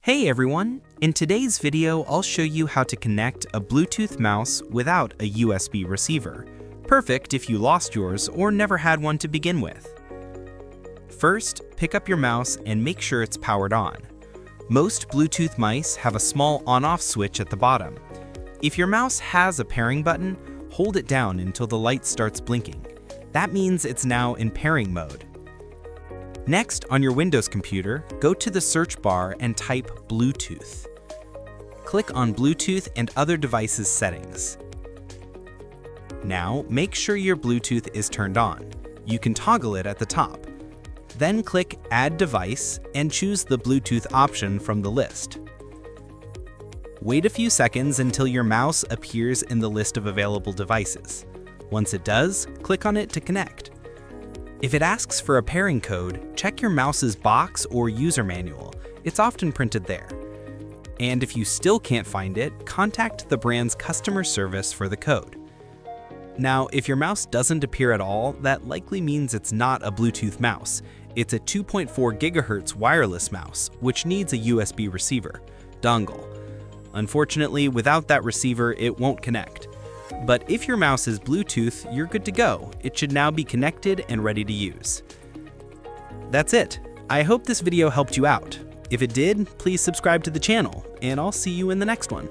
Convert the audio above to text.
Hey everyone! In today's video, I'll show you how to connect a Bluetooth mouse without a USB receiver. Perfect if you lost yours or never had one to begin with. First, pick up your mouse and make sure it's powered on. Most Bluetooth mice have a small on-off switch at the bottom. If your mouse has a pairing button, hold it down until the light starts blinking. That means it's now in pairing mode. Next, on your Windows computer, go to the search bar and type Bluetooth. Click on Bluetooth and other devices settings. Now, make sure your Bluetooth is turned on. You can toggle it at the top. Then click Add Device and choose the Bluetooth option from the list. Wait a few seconds until your mouse appears in the list of available devices. Once it does, click on it to connect. If it asks for a pairing code, check your mouse's box or user manual. It's often printed there. And if you still can't find it, contact the brand's customer service for the code. Now, if your mouse doesn't appear at all, that likely means it's not a Bluetooth mouse. It's a 2.4 GHz wireless mouse, which needs a USB receiver, dongle. Unfortunately, without that receiver, it won't connect. But if your mouse is Bluetooth, you're good to go. It should now be connected and ready to use. That's it. I hope this video helped you out. If it did, please subscribe to the channel, and I'll see you in the next one.